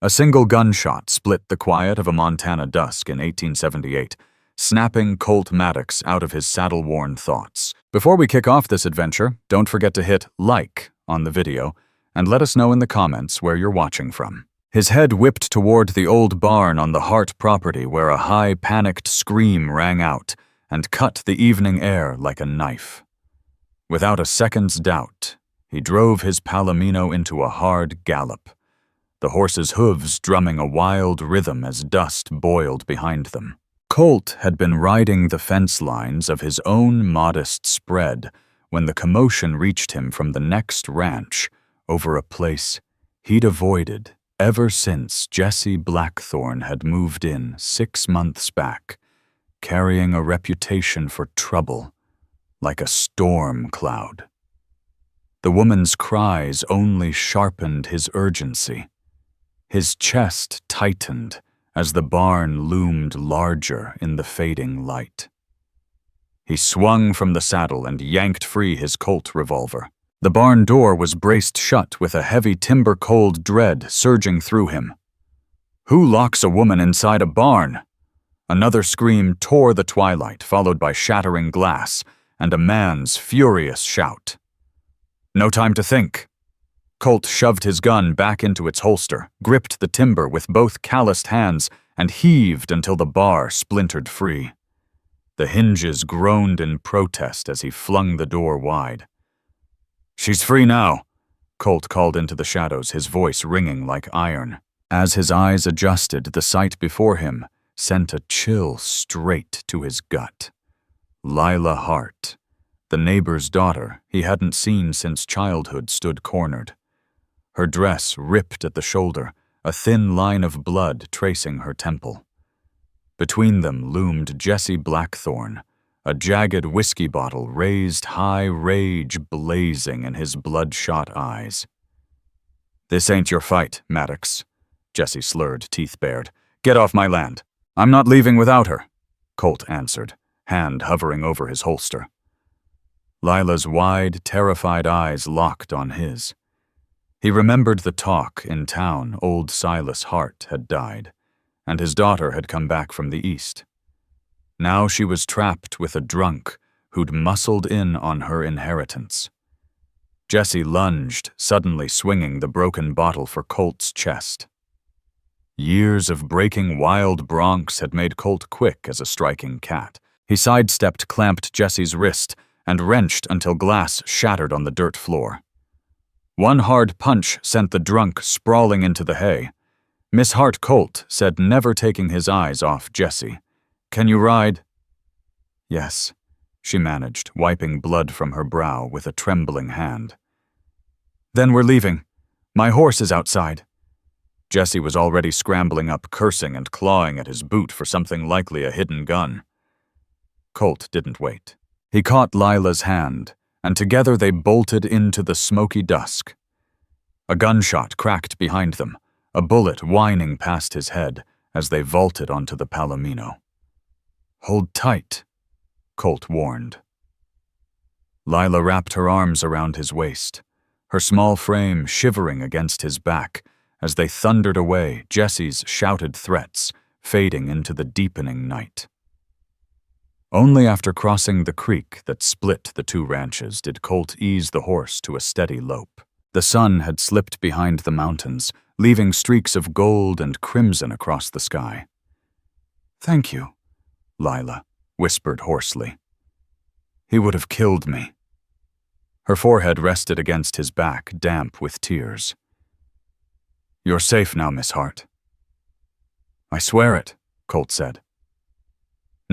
A single gunshot split the quiet of a Montana dusk in 1878, snapping Colt Maddox out of his saddle-worn thoughts. Before we kick off this adventure, don't forget to hit like on the video and let us know in the comments where you're watching from. His head whipped toward the old barn on the Hart property where a high, panicked scream rang out and cut the evening air like a knife. Without a second's doubt, he drove his Palomino into a hard gallop, the horse's hooves drumming a wild rhythm as dust boiled behind them. Colt had been riding the fence lines of his own modest spread when the commotion reached him from the next ranch over a place he'd avoided ever since Jesse Blackthorn had moved in 6 months back, carrying a reputation for trouble like a storm cloud. The woman's cries only sharpened his urgency. His chest tightened as the barn loomed larger in the fading light. He swung from the saddle and yanked free his Colt revolver. The barn door was braced shut with a heavy timber-cold dread surging through him. Who locks a woman inside a barn? Another scream tore the twilight, followed by shattering glass and a man's furious shout. No time to think. Colt shoved his gun back into its holster, gripped the timber with both calloused hands, and heaved until the bar splintered free. The hinges groaned in protest as he flung the door wide. "She's free now," Colt called into the shadows, his voice ringing like iron. As his eyes adjusted, the sight before him sent a chill straight to his gut. Lila Hart, the neighbor's daughter he hadn't seen since childhood, stood cornered. Her dress ripped at the shoulder, a thin line of blood tracing her temple. Between them loomed Jesse Blackthorn, a jagged whiskey bottle raised high, rage blazing in his bloodshot eyes. "This ain't your fight, Maddox," Jesse slurred, teeth bared. "Get off my land." "I'm not leaving without her," Colt answered, hand hovering over his holster. Lila's wide, terrified eyes locked on his. He remembered the talk in town old Silas Hart had died, and his daughter had come back from the east. Now she was trapped with a drunk who'd muscled in on her inheritance. Jesse lunged, suddenly swinging the broken bottle for Colt's chest. Years of breaking wild broncs had made Colt quick as a striking cat. He sidestepped, clamped Jesse's wrist, and wrenched until glass shattered on the dirt floor. One hard punch sent the drunk sprawling into the hay. Miss Hart Colt said, never taking his eyes off Jesse, "Can you ride?" "Yes," she managed, wiping blood from her brow with a trembling hand. "Then we're leaving. My horse is outside." Jesse was already scrambling up, cursing and clawing at his boot for something likely a hidden gun. Colt didn't wait. He caught Lila's hand, and together they bolted into the smoky dusk. A gunshot cracked behind them, a bullet whining past his head as they vaulted onto the Palomino. "Hold tight," Colt warned. Lila wrapped her arms around his waist, her small frame shivering against his back as they thundered away, Jesse's shouted threats fading into the deepening night. Only after crossing the creek that split the two ranches did Colt ease the horse to a steady lope. The sun had slipped behind the mountains, leaving streaks of gold and crimson across the sky. "Thank you," Lila whispered hoarsely. "He would have killed me." Her forehead rested against his back, damp with tears. "You're safe now, Miss Hart." "I swear it," Colt said.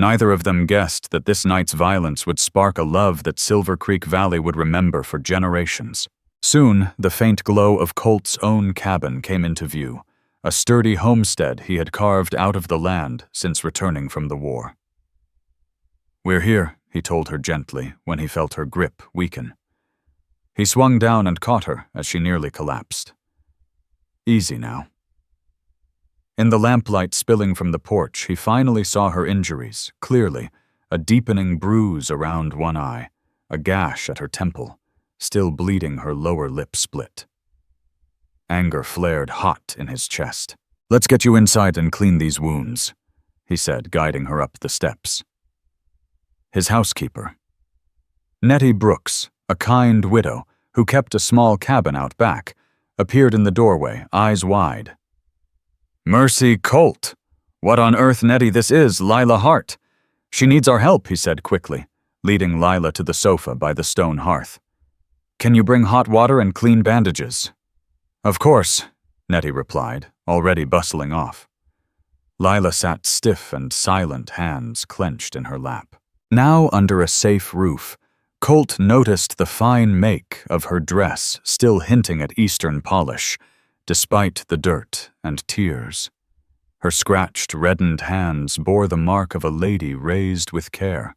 Neither of them guessed that this night's violence would spark a love that Silver Creek Valley would remember for generations. Soon, the faint glow of Colt's own cabin came into view, a sturdy homestead he had carved out of the land since returning from the war. "We're here," he told her gently when he felt her grip weaken. He swung down and caught her as she nearly collapsed. "Easy now." In the lamplight spilling from the porch, he finally saw her injuries, clearly, a deepening bruise around one eye, a gash at her temple, still bleeding her lower lip split. Anger flared hot in his chest. "Let's get you inside and clean these wounds," he said, guiding her up the steps. His housekeeper. Nettie Brooks, a kind widow who kept a small cabin out back, appeared in the doorway, eyes wide. "Mercy, Colt! What on earth, Nettie, this is Lila Hart. She needs our help," he said quickly, leading Lila to the sofa by the stone hearth. "Can you bring hot water and clean bandages?" "Of course," Nettie replied, already bustling off. Lila sat stiff and silent, hands clenched in her lap. Now under a safe roof, Colt noticed the fine make of her dress still hinting at Eastern polish, despite the dirt and tears. Her scratched, reddened hands bore the mark of a lady raised with care.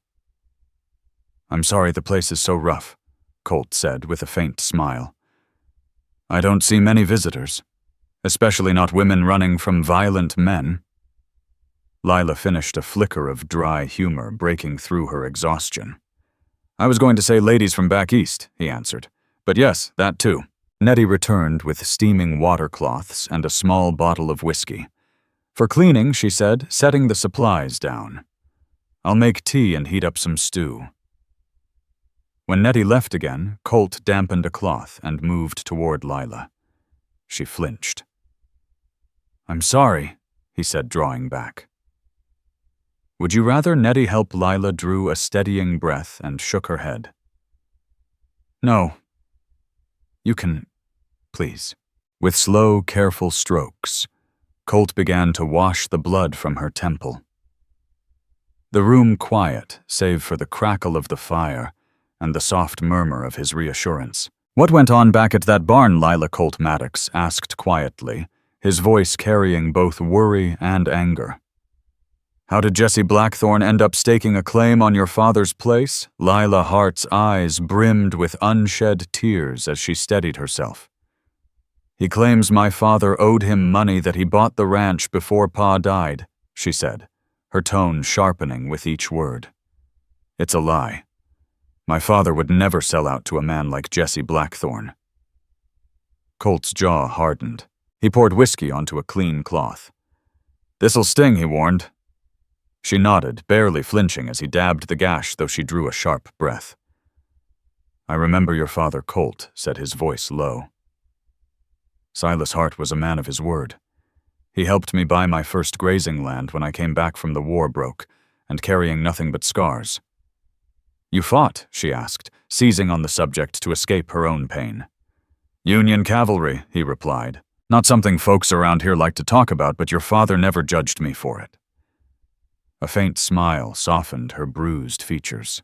"I'm sorry the place is so rough," Colt said with a faint smile. "I don't see many visitors, especially not women running from violent men." Lila finished a flicker of dry humor breaking through her exhaustion. "I was going to say ladies from back east," he answered. "But yes, that too." Nettie returned with steaming watercloths and a small bottle of whiskey. "For cleaning," she said, setting the supplies down. "I'll make tea and heat up some stew." When Nettie left again, Colt dampened a cloth and moved toward Lila. She flinched. "I'm sorry," he said, drawing back. "Would you rather?" Nettie helped Lila drew a steadying breath and shook her head. "No. You can, please." With slow, careful strokes, Colt began to wash the blood from her temple. The room quiet, save for the crackle of the fire and the soft murmur of his reassurance. "What went on back at that barn?" Lila Colt Maddox asked quietly, his voice carrying both worry and anger. "How did Jesse Blackthorn end up staking a claim on your father's place?" Lila Hart's eyes brimmed with unshed tears as she steadied herself. "He claims my father owed him money that he bought the ranch before Pa died," she said, her tone sharpening with each word. "It's a lie. My father would never sell out to a man like Jesse Blackthorn." Colt's jaw hardened. He poured whiskey onto a clean cloth. "This'll sting," he warned. She nodded, barely flinching as he dabbed the gash, though she drew a sharp breath. "I remember your father, Colt," said his voice low. "Silas Hart was a man of his word. He helped me buy my first grazing land when I came back from the war broke, and carrying nothing but scars." "You fought?" she asked, seizing on the subject to escape her own pain. "Union cavalry," he replied. "Not something folks around here like to talk about, but your father never judged me for it." A faint smile softened her bruised features.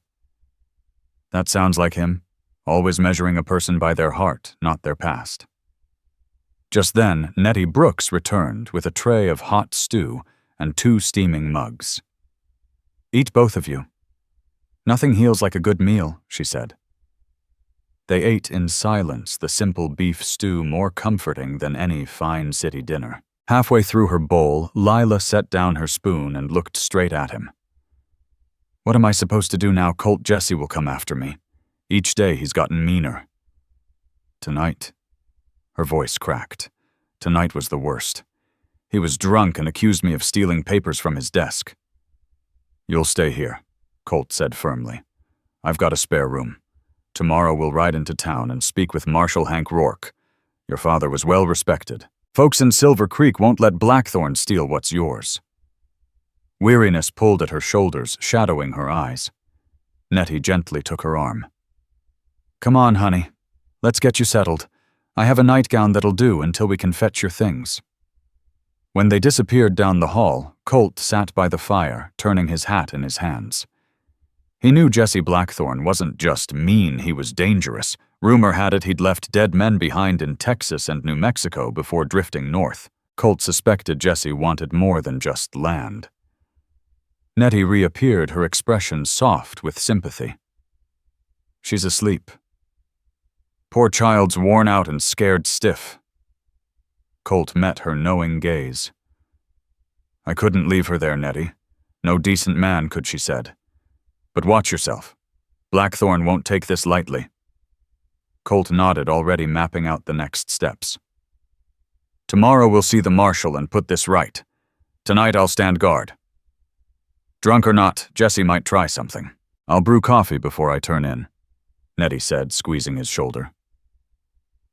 "That sounds like him, always measuring a person by their heart, not their past." Just then, Nettie Brooks returned with a tray of hot stew and 2 steaming mugs. "Eat both of you. Nothing heals like a good meal," she said. They ate in silence, the simple beef stew more comforting than any fine city dinner. Halfway through her bowl, Lila set down her spoon and looked straight at him. "What am I supposed to do now? Colt Jesse will come after me. Each day he's gotten meaner." "Tonight," her voice cracked. "Tonight was the worst. He was drunk and accused me of stealing papers from his desk." "You'll stay here," Colt said firmly. "I've got a spare room. Tomorrow we'll ride into town and speak with Marshal Hank Rourke. Your father was well respected. Folks in Silver Creek won't let Blackthorn steal what's yours." Weariness pulled at her shoulders, shadowing her eyes. Nettie gently took her arm. "Come on, honey. Let's get you settled. I have a nightgown that'll do until we can fetch your things." When they disappeared down the hall, Colt sat by the fire, turning his hat in his hands. He knew Jesse Blackthorn wasn't just mean, he was dangerous. Rumor had it he'd left dead men behind in Texas and New Mexico before drifting north. Colt suspected Jesse wanted more than just land. Nettie reappeared, her expression soft with sympathy. "She's asleep. Poor child's worn out and scared stiff." Colt met her knowing gaze. "I couldn't leave her there, Nettie. No decent man could," she said. "But watch yourself. Blackthorn won't take this lightly." Colt nodded, already mapping out the next steps. Tomorrow we'll see the marshal and put this right. Tonight I'll stand guard. Drunk or not, Jesse might try something. I'll brew coffee before I turn in, Nettie said, squeezing his shoulder.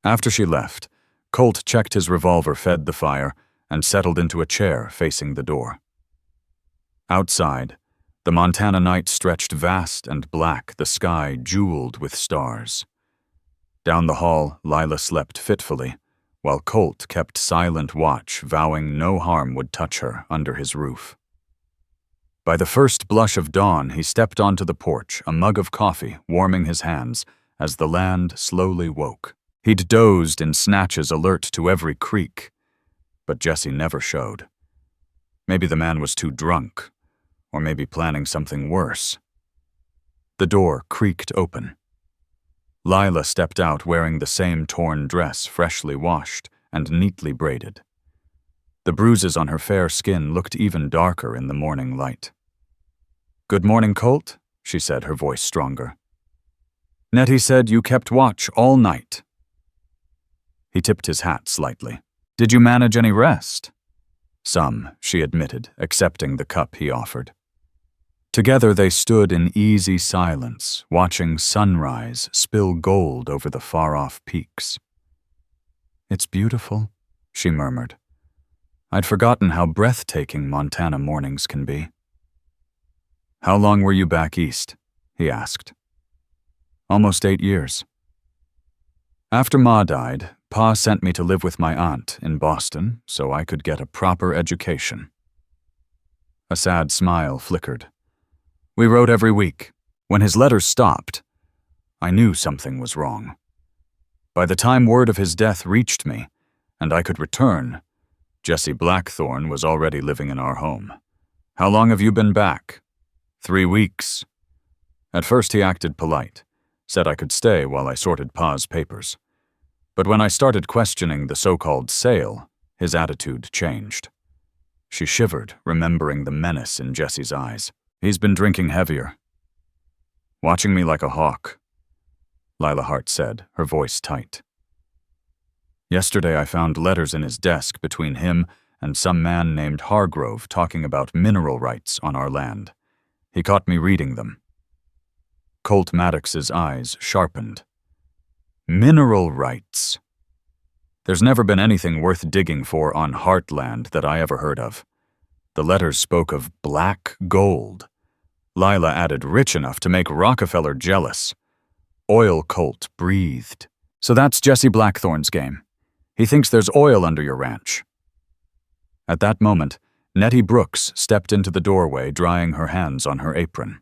After she left, Colt checked his revolver fed the fire and settled into a chair facing the door. Outside, the Montana night stretched vast and black, the sky jeweled with stars. Down the hall, Lila slept fitfully, while Colt kept silent watch, vowing no harm would touch her under his roof. By the first blush of dawn, he stepped onto the porch, a mug of coffee warming his hands as the land slowly woke. He'd dozed in snatches, alert to every creak, but Jesse never showed. Maybe the man was too drunk, or maybe planning something worse. The door creaked open. Lila stepped out wearing the same torn dress, freshly washed and neatly braided. The bruises on her fair skin looked even darker in the morning light. "Good morning, Colt," she said, her voice stronger. "Nettie said you kept watch all night." He tipped his hat slightly. "Did you manage any rest?" "Some," she admitted, accepting the cup he offered. Together they stood in easy silence, watching sunrise spill gold over the far-off peaks. "It's beautiful," she murmured. "I'd forgotten how breathtaking Montana mornings can be." "How long were you back east?" he asked. "Almost 8 years. After Ma died, Pa sent me to live with my aunt in Boston so I could get a proper education." A sad smile flickered. "We wrote every week. When his letters stopped, I knew something was wrong. By the time word of his death reached me, and I could return, Jesse Blackthorn was already living in our home. How long have you been back?" 3 weeks. At first he acted polite, said I could stay while I sorted Pa's papers. But when I started questioning the so-called sale, his attitude changed. She shivered, remembering the menace in Jesse's eyes. "He's been drinking heavier. Watching me like a hawk," Lila Hart said, her voice tight. "Yesterday I found letters in his desk between him and some man named Hargrove talking about mineral rights on our land. He caught me reading them." Colt Maddox's eyes sharpened. "Mineral rights. There's never been anything worth digging for on Heartland that I ever heard of. The letters spoke of black gold. Lila added rich enough to make Rockefeller jealous. Oil Colt breathed. So that's Jesse Blackthorn's game. He thinks there's oil under your ranch." At that moment, Nettie Brooks stepped into the doorway, drying her hands on her apron.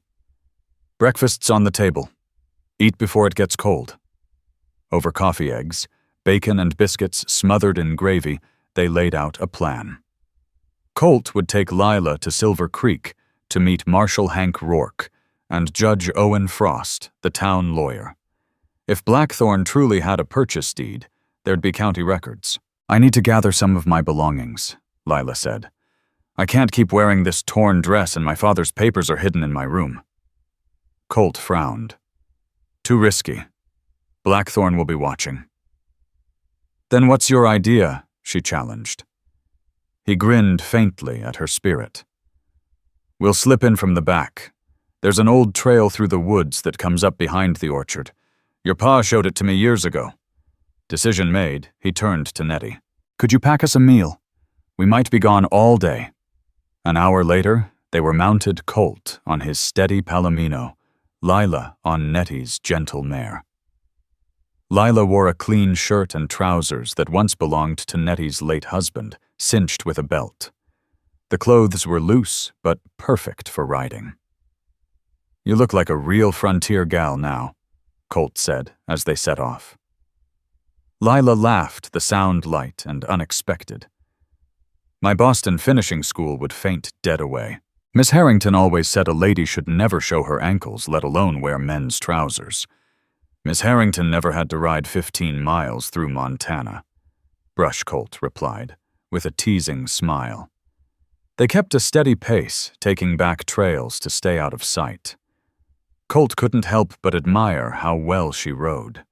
"Breakfast's on the table. Eat before it gets cold." Over coffee eggs, bacon and biscuits smothered in gravy, they laid out a plan. Colt would take Lila to Silver Creek to meet Marshal Hank Rourke and Judge Owen Frost, the town lawyer. If Blackthorn truly had a purchase deed, there'd be county records. "I need to gather some of my belongings," Lila said. "I can't keep wearing this torn dress and my father's papers are hidden in my room." Colt frowned. "Too risky. Blackthorn will be watching." "Then what's your idea?" she challenged. He grinned faintly at her spirit. "We'll slip in from the back. There's an old trail through the woods that comes up behind the orchard. Your pa showed it to me years ago." Decision made, he turned to Nettie. "Could you pack us a meal? We might be gone all day." An hour later, they were mounted Colt on his steady palomino, Lila on Nettie's gentle mare. Lila wore a clean shirt and trousers that once belonged to Nettie's late husband, cinched with a belt. The clothes were loose, but perfect for riding. "You look like a real frontier gal now," Colt said as they set off. Lila laughed, the sound light and unexpected. "My Boston finishing school would faint dead away. Miss Harrington always said a lady should never show her ankles, let alone wear men's trousers. Miss Harrington never had to ride 15 miles through Montana," Brush Colt replied, with a teasing smile. They kept a steady pace, taking back trails to stay out of sight. Colt couldn't help but admire how well she rode.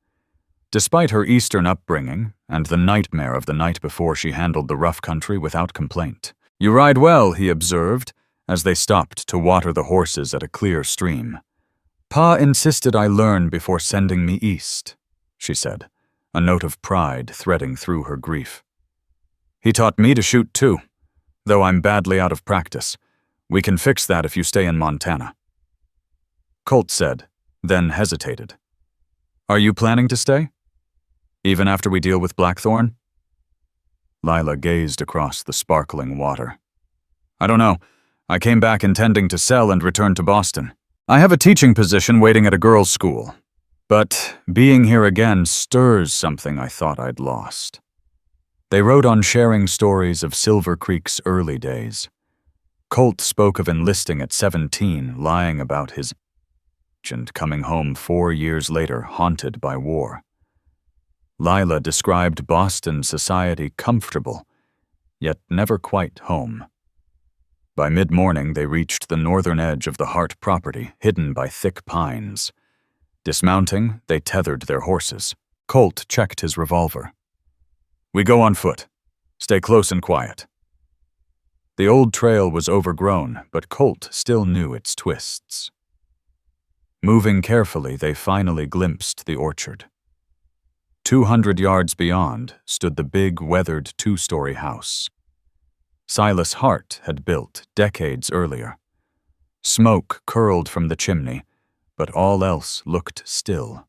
Despite her Eastern upbringing and the nightmare of the night before she handled the rough country without complaint. "You ride well," he observed, as they stopped to water the horses at a clear stream. "Pa insisted I learn before sending me east," she said, a note of pride threading through her grief. "He taught me to shoot too, though I'm badly out of practice. We can fix that if you stay in Montana." Colt said, then hesitated. "Are you planning to stay? Even after we deal with Blackthorn?" Lila gazed across the sparkling water. "I don't know. I came back intending to sell and return to Boston. I have a teaching position waiting at a girls' school. But being here again stirs something I thought I'd lost." They rode on sharing stories of Silver Creek's early days. Colt spoke of enlisting at 17, lying about his age, and coming home 4 years later haunted by war. Lila described Boston society comfortable, yet never quite home. By mid-morning, they reached the northern edge of the Hart property, hidden by thick pines. Dismounting, they tethered their horses. Colt checked his revolver. "We go on foot. Stay close and quiet." The old trail was overgrown, but Colt still knew its twists. Moving carefully, they finally glimpsed the orchard. 200 yards beyond stood the big, weathered 2-story house Silas Hart had built decades earlier. Smoke curled from the chimney, but all else looked still.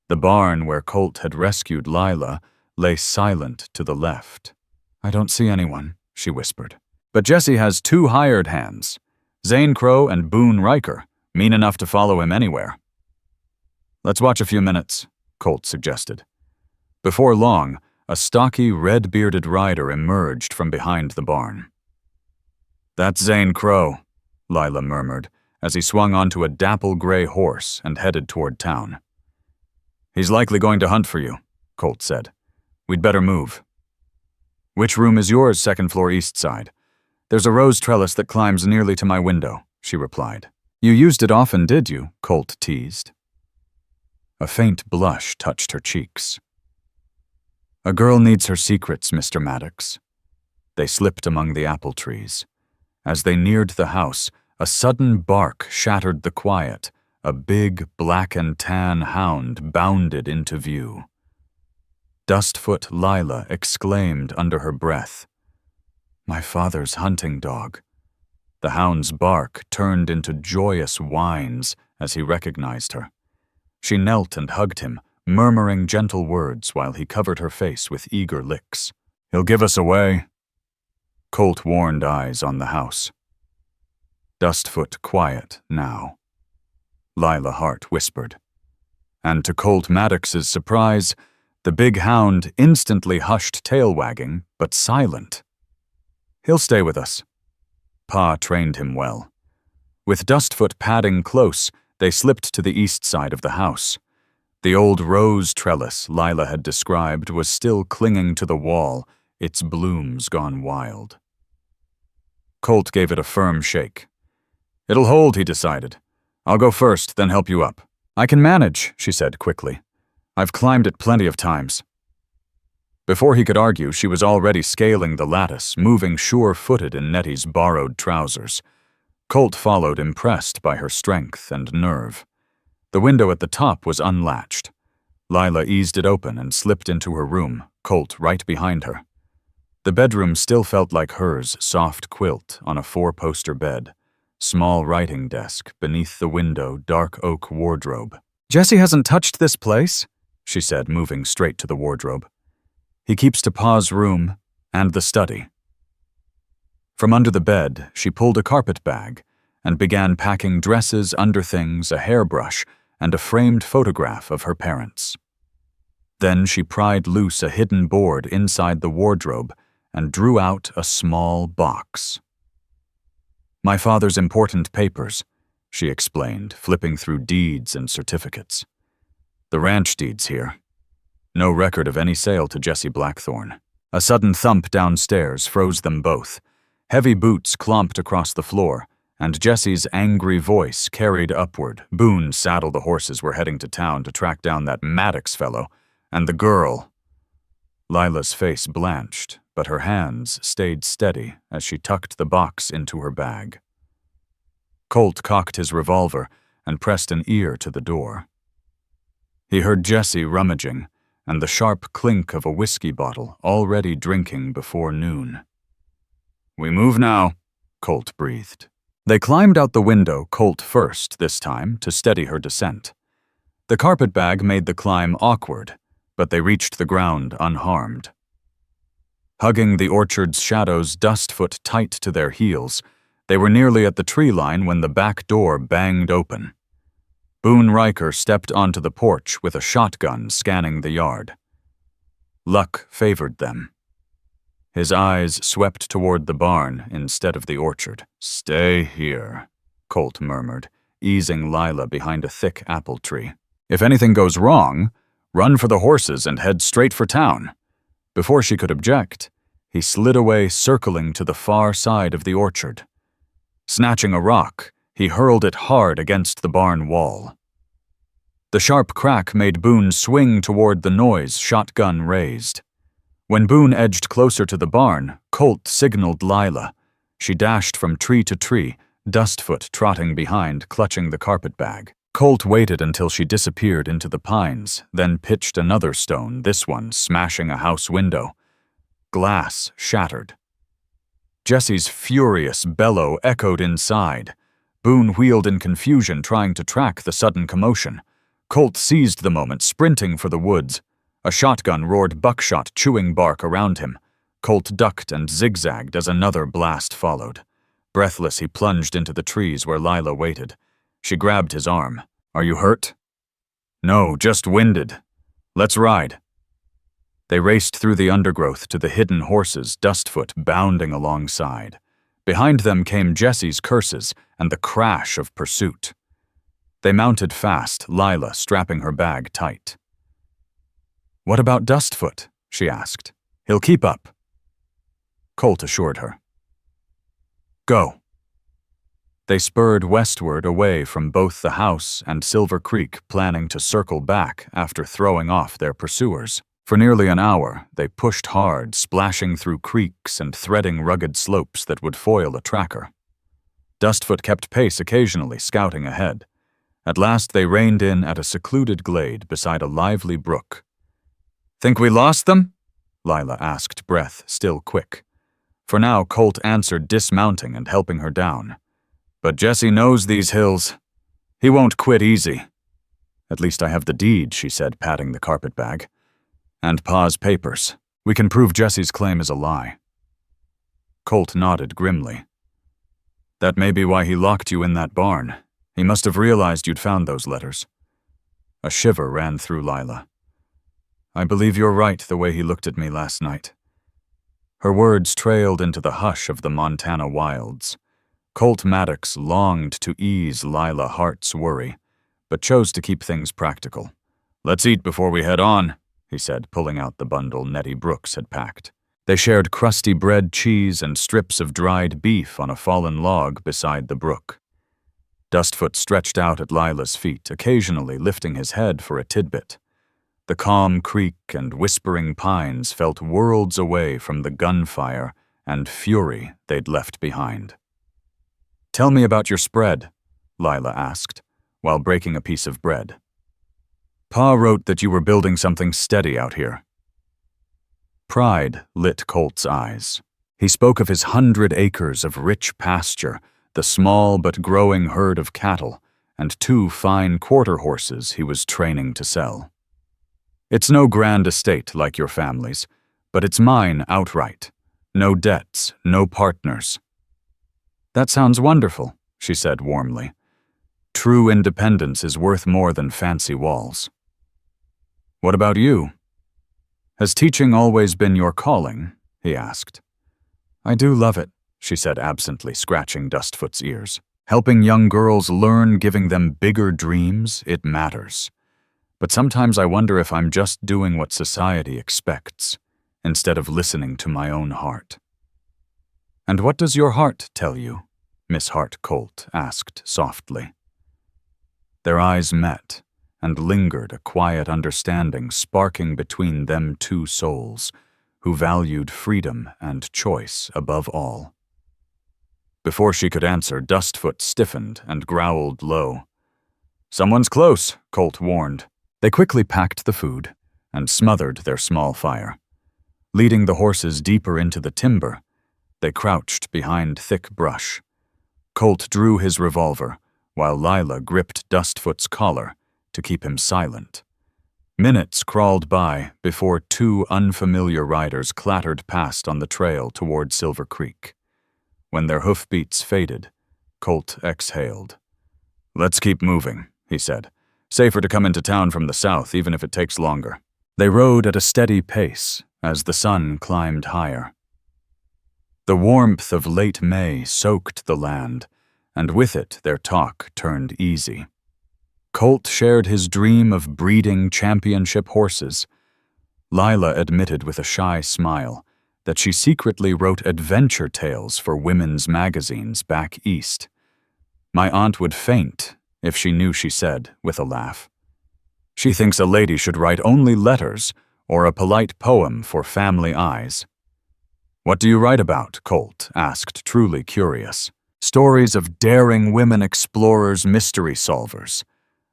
The barn where Colt had rescued Lila lay silent to the left. "I don't see anyone," she whispered. "But Jesse has 2 hired hands, Zane Crow and Boone Riker, mean enough to follow him anywhere." "Let's watch a few minutes," Colt suggested. Before long, a stocky, red-bearded rider emerged from behind the barn. "That's Zane Crow," Lila murmured, as he swung onto a dapple-gray horse and headed toward town. "He's likely going to hunt for you," Colt said. "We'd better move." "Which room is yours, 2nd floor east side?" "There's a rose trellis that climbs nearly to my window," she replied. "You used it often, did you?" Colt teased. A faint blush touched her cheeks. "A girl needs her secrets, Mr. Maddox." They slipped among the apple trees. As they neared the house, a sudden bark shattered the quiet. A big black and tan hound bounded into view. Dustfoot Lila exclaimed under her breath, "My father's hunting dog." The hound's bark turned into joyous whines as he recognized her. She knelt and hugged him, murmuring gentle words while he covered her face with eager licks. "He'll give us away." Colt warned eyes on the house. Dustfoot quiet now. Lila Hart whispered. And to Colt Maddox's surprise, the big hound instantly hushed tail wagging, but silent. "He'll stay with us." Pa trained him well. With Dustfoot padding close, they slipped to the east side of the house. The old rose trellis Lila had described was still clinging to the wall, its blooms gone wild. Colt gave it a firm shake. "It'll hold," he decided. "I'll go first, then help you up." "I can manage," she said quickly. "I've climbed it plenty of times." Before he could argue, she was already scaling the lattice, moving sure-footed in Nettie's borrowed trousers. Colt followed, impressed by her strength and nerve. The window at the top was unlatched. Lila eased it open and slipped into her room, Colt right behind her. The bedroom still felt like hers, soft quilt on a 4-poster bed, small writing desk, beneath the window, dark oak wardrobe. "Jesse hasn't touched this place," she said, moving straight to the wardrobe. "He keeps to Pa's room and the study." From under the bed, she pulled a carpet bag and began packing dresses, underthings, a hairbrush, and a framed photograph of her parents. Then she pried loose a hidden board inside the wardrobe and drew out a small box. "My father's important papers," she explained, flipping through deeds and certificates. "The ranch deeds here. No record of any sale to Jesse Blackthorn." A sudden thump downstairs froze them both. Heavy boots clomped across the floor, and Jesse's angry voice carried upward. Boone saddled the horses were heading to town to track down that Maddox fellow, and the girl. Lila's face blanched, but her hands stayed steady as she tucked the box into her bag. Colt cocked his revolver and pressed an ear to the door. He heard Jesse rummaging and the sharp clink of a whiskey bottle already drinking before noon. "We move now," Colt breathed. They climbed out the window, Colt first this time, to steady her descent. The carpetbag made the climb awkward, but they reached the ground unharmed. Hugging the orchard's shadows, Dustfoot tight to their heels, they were nearly at the tree line when the back door banged open. Boone Riker stepped onto the porch with a shotgun scanning the yard. Luck favored them. His eyes swept toward the barn instead of the orchard. "Stay here," Colt murmured, easing Lila behind a thick apple tree. "If anything goes wrong, run for the horses and head straight for town." Before she could object, he slid away, circling to the far side of the orchard. Snatching a rock, he hurled it hard against the barn wall. The sharp crack made Boone swing toward the noise, shotgun raised. When Boone edged closer to the barn, Colt signaled Lila. She dashed from tree to tree, Dustfoot trotting behind, clutching the carpetbag. Colt waited until she disappeared into the pines, then pitched another stone, this one smashing a house window. Glass shattered. Jesse's furious bellow echoed inside. Boone wheeled in confusion, trying to track the sudden commotion. Colt seized the moment, sprinting for the woods. A shotgun roared buckshot, chewing bark around him. Colt ducked and zigzagged as another blast followed. Breathless, he plunged into the trees where Lila waited. She grabbed his arm. "Are you hurt?" "No, just winded. Let's ride." They raced through the undergrowth to the hidden horses, Dustfoot bounding alongside. Behind them came Jesse's curses and the crash of pursuit. They mounted fast, Lila strapping her bag tight. "What about Dustfoot?" she asked. "He'll keep up." Colt assured her. "Go." They spurred westward away from both the house and Silver Creek, planning to circle back after throwing off their pursuers. For nearly an hour, they pushed hard, splashing through creeks and threading rugged slopes that would foil a tracker. Dustfoot kept pace occasionally, scouting ahead. At last they reined in at a secluded glade beside a lively brook. "Think we lost them?" Lila asked, breath still quick. For now, Colt answered, dismounting and helping her down. "But Jesse knows these hills. He won't quit easy." "At least I have the deed," she said, patting the carpetbag. "And Pa's papers. We can prove Jesse's claim is a lie." Colt nodded grimly. "That may be why he locked you in that barn. He must have realized you'd found those letters." A shiver ran through Lila. "I believe you're right the way he looked at me last night." Her words trailed into the hush of the Montana wilds. Colt Maddox longed to ease Lila Hart's worry, but chose to keep things practical. "Let's eat before we head on," he said, pulling out the bundle Nettie Brooks had packed. They shared crusty bread, cheese, and strips of dried beef on a fallen log beside the brook. Dustfoot stretched out at Lila's feet, occasionally lifting his head for a tidbit. The calm creek and whispering pines felt worlds away from the gunfire and fury they'd left behind. "Tell me about your spread," Lila asked, while breaking a piece of bread. "Pa wrote that you were building something steady out here." Pride lit Colt's eyes. He spoke of his 100 acres of rich pasture, the small but growing herd of cattle, and 2 fine quarter horses he was training to sell. "It's no grand estate like your family's, but it's mine outright. No debts, no partners." "That sounds wonderful," she said warmly. "True independence is worth more than fancy walls." "What about you? Has teaching always been your calling?" he asked. "I do love it," she said absently, scratching Dustfoot's ears. "Helping young girls learn, giving them bigger dreams, it matters. But sometimes I wonder if I'm just doing what society expects, instead of listening to my own heart." "And what does your heart tell you?" Miss Hart Colt asked softly. Their eyes met, and lingered a quiet understanding sparking between them two souls, who valued freedom and choice above all. Before she could answer, Dustfoot stiffened and growled low. "Someone's close," Colt warned. They quickly packed the food and smothered their small fire. Leading the horses deeper into the timber, they crouched behind thick brush. Colt drew his revolver, while Lila gripped Dustfoot's collar to keep him silent. Minutes crawled by before two unfamiliar riders clattered past on the trail toward Silver Creek. When their hoofbeats faded, Colt exhaled. "Let's keep moving," he said. "Safer to come into town from the south, even if it takes longer." They rode at a steady pace as the sun climbed higher. The warmth of late May soaked the land, and with it their talk turned easy. Colt shared his dream of breeding championship horses. Lila admitted with a shy smile that she secretly wrote adventure tales for women's magazines back east. "My aunt would faint if she knew," she said, with a laugh. "She thinks a lady should write only letters or a polite poem for family eyes." "What do you write about?" Colt asked, truly curious. "Stories of daring women explorers, mystery solvers.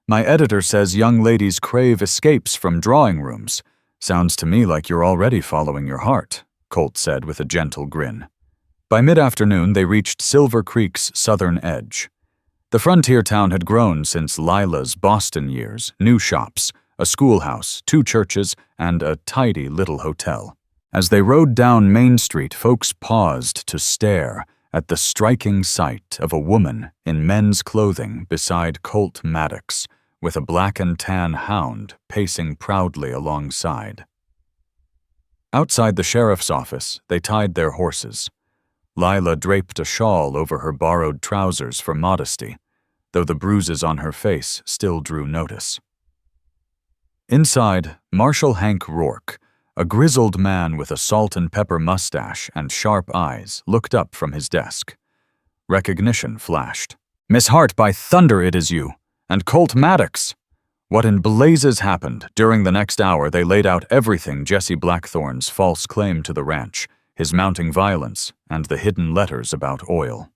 My editor says young ladies crave escapes from drawing rooms. Sounds to me like you're already following your heart," Colt said with a gentle grin. By mid-afternoon, they reached Silver Creek's southern edge. The frontier town had grown since Lila's Boston years: new shops, a schoolhouse, 2 churches, and a tidy little hotel. As they rode down Main Street, folks paused to stare at the striking sight of a woman in men's clothing beside Colt Maddox, with a black and tan hound pacing proudly alongside. Outside the sheriff's office, they tied their horses. Lila draped a shawl over her borrowed trousers for modesty, though the bruises on her face still drew notice. Inside, Marshal Hank Rourke, a grizzled man with a salt and pepper mustache and sharp eyes, looked up from his desk. Recognition flashed. "Miss Hart, by thunder it is you! And Colt Maddox!" What in blazes happened? During the next hour, they laid out everything: Jesse Blackthorn's false claim to the ranch, his mounting violence, and the hidden letters about oil.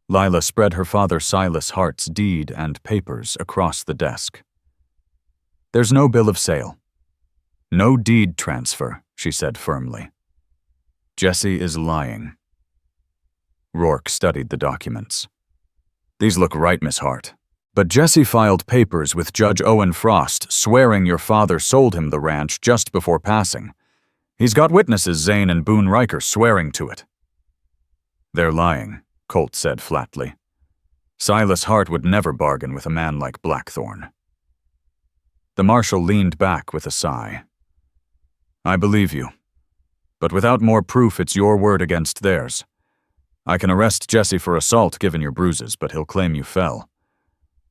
Lila spread her father Silas Hart's deed and papers across the desk. "There's no bill of sale. No deed transfer," she said firmly. "Jesse is lying." Rourke studied the documents. "These look right, Miss Hart. But Jesse filed papers with Judge Owen Frost swearing your father sold him the ranch just before passing. He's got witnesses, Zane and Boone Riker, swearing to it." "They're lying," Colt said flatly. "Silas Hart would never bargain with a man like Blackthorn." The marshal leaned back with a sigh. "I believe you. But without more proof, it's your word against theirs. I can arrest Jesse for assault given your bruises, but he'll claim you fell.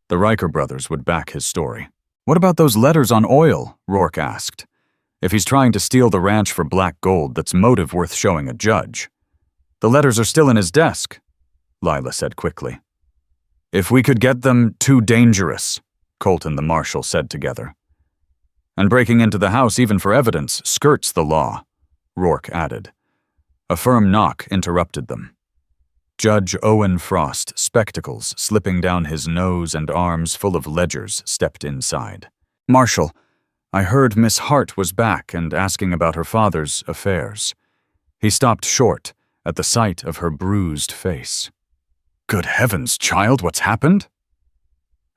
The Riker brothers would back his story." "What about those letters on oil?" Rourke asked. "If he's trying to steal the ranch for black gold, that's motive worth showing a judge." "The letters are still in his desk," Lila said quickly. "If we could get them, too dangerous," Colt and the marshal said together. "And breaking into the house, even for evidence, skirts the law," Rourke added. A firm knock interrupted them. Judge Owen Frost, spectacles slipping down his nose and arms full of ledgers, stepped inside. "Marshal, I heard Miss Hart was back and asking about her father's affairs." He stopped short at the sight of her bruised face. "Good heavens, child, what's happened?"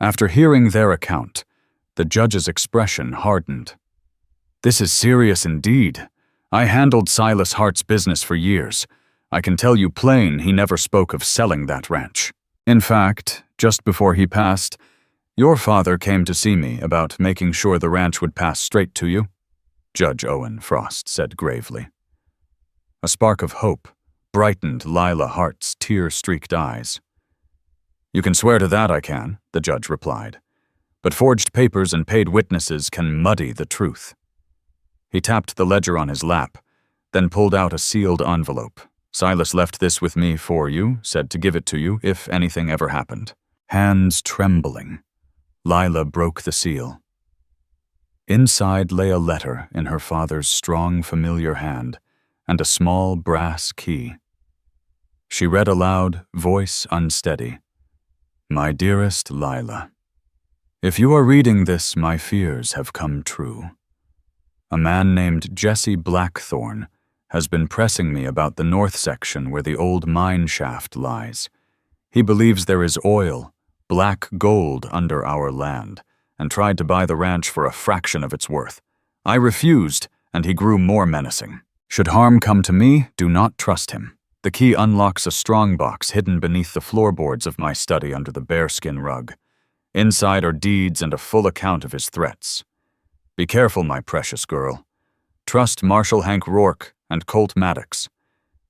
After hearing their account, the judge's expression hardened. "This is serious indeed. I handled Silas Hart's business for years. I can tell you plain he never spoke of selling that ranch. In fact, just before he passed, your father came to see me about making sure the ranch would pass straight to you," Judge Owen Frost said gravely. A spark of hope brightened Lila Hart's tear-streaked eyes. "You can swear to that, I can," the judge replied. "But forged papers and paid witnesses can muddy the truth." He tapped the ledger on his lap, then pulled out a sealed envelope. "Silas left this with me for you, said to give it to you if anything ever happened." Hands trembling, Lila broke the seal. Inside lay a letter in her father's strong, familiar hand and a small brass key. She read aloud, voice unsteady. "My dearest Lila, if you are reading this, my fears have come true. A man named Jesse Blackthorn has been pressing me about the north section where the old mine shaft lies. He believes there is oil, black gold under our land, and tried to buy the ranch for a fraction of its worth. I refused, and he grew more menacing. Should harm come to me, do not trust him. The key unlocks a strongbox hidden beneath the floorboards of my study under the bearskin rug. Inside are deeds and a full account of his threats. Be careful, my precious girl. Trust Marshal Hank Rourke and Colt Maddox.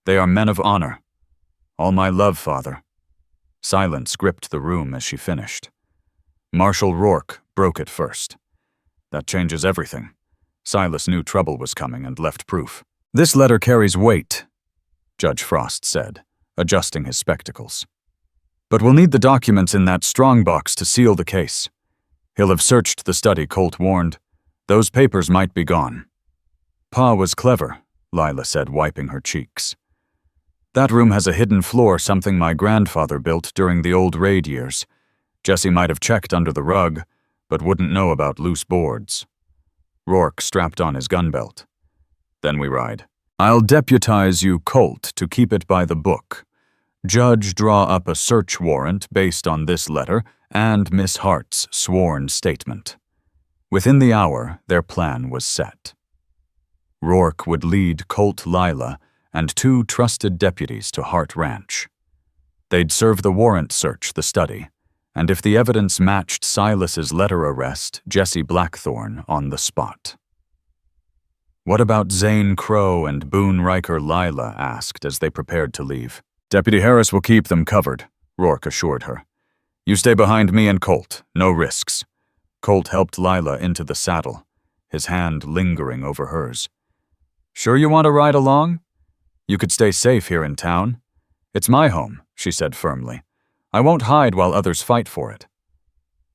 They are men of honor. All my love, Father." Silence gripped the room as she finished. Marshal Rourke broke it first. That changes everything. Silas knew trouble was coming and left proof. "This letter carries weight," Judge Frost said, adjusting his spectacles. "But we'll need the documents in that strongbox to seal the case. He'll have searched the study," Colt warned. "Those papers might be gone." "Pa was clever," Lila said, wiping her cheeks. "That room has a hidden floor, something my grandfather built during the old raid years. Jesse might have checked under the rug, but wouldn't know about loose boards." Rourke strapped on his gun belt. "Then we ride. I'll deputize you, Colt, to keep it by the book. Judge, draw up a search warrant based on this letter and Miss Hart's sworn statement." Within the hour, their plan was set. Rourke would lead Colt Lila and 2 trusted deputies to Hart Ranch. They'd serve the warrant search the study, and if the evidence matched Silas's letter, arrest Jesse Blackthorn on the spot. "What about Zane Crow and Boone Riker?" Lila asked as they prepared to leave. "Deputy Harris will keep them covered," Rourke assured her. "You stay behind me and Colt, no risks." Colt helped Lila into the saddle, his hand lingering over hers. "Sure you want to ride along? You could stay safe here in town. It's my home," she said firmly. "I won't hide while others fight for it."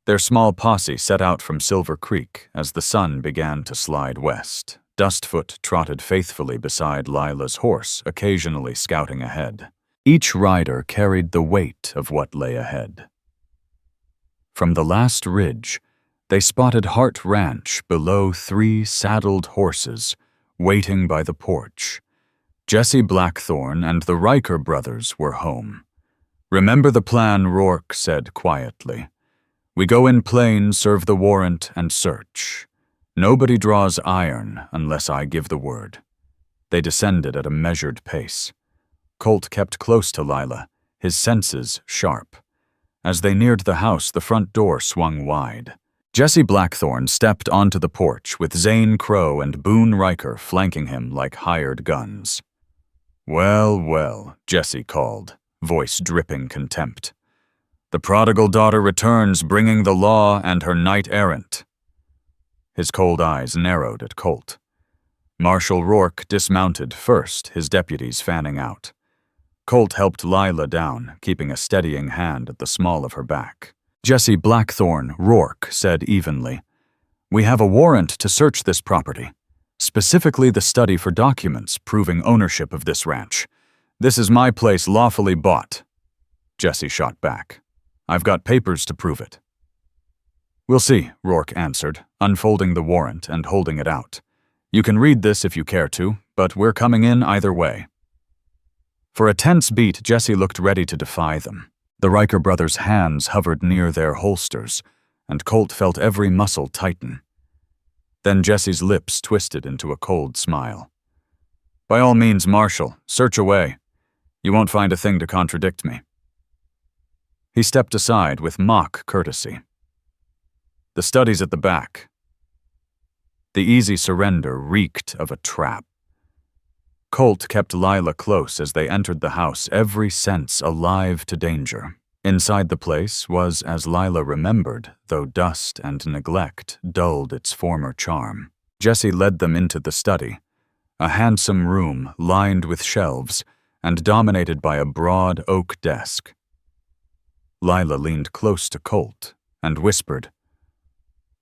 Their small posse set out from Silver Creek as the sun began to slide west. Dustfoot trotted faithfully beside Lila's horse, occasionally scouting ahead. Each rider carried the weight of what lay ahead. From the last ridge, they spotted Hart Ranch below 3 saddled horses, waiting by the porch. Jesse Blackthorn and the Riker brothers were home. "Remember the plan," Rourke said quietly. "We go in plain, serve the warrant, and search. Nobody draws iron unless I give the word." They descended at a measured pace. Colt kept close to Lila, his senses sharp. As they neared the house, the front door swung wide. Jesse Blackthorn stepped onto the porch with Zane Crow and Boone Riker flanking him like hired guns. "Well, well," Jesse called, voice dripping contempt. "The prodigal daughter returns, bringing the law and her knight-errant." His cold eyes narrowed at Colt. Marshal Rourke dismounted first, his deputies fanning out. Colt helped Lila down, keeping a steadying hand at the small of her back. Jesse Blackthorn, Rourke said evenly, "We have a warrant to search this property, specifically the study for documents proving ownership of this ranch. This is my place lawfully bought." Jesse shot back. "I've got papers to prove it." "We'll see," Rourke answered, unfolding the warrant and holding it out. "You can read this if you care to, but we're coming in either way." For a tense beat, Jesse looked ready to defy them. The Riker brothers' hands hovered near their holsters, and Colt felt every muscle tighten. Then Jesse's lips twisted into a cold smile. "By all means, Marshal, search away. You won't find a thing to contradict me." He stepped aside with mock courtesy. "The study's at the back." The easy surrender reeked of a trap. Colt kept Lila close as they entered the house, every sense alive to danger. Inside the place was as Lila remembered, though dust and neglect dulled its former charm. Jesse led them into the study, a handsome room lined with shelves and dominated by a broad oak desk. Lila leaned close to Colt and whispered,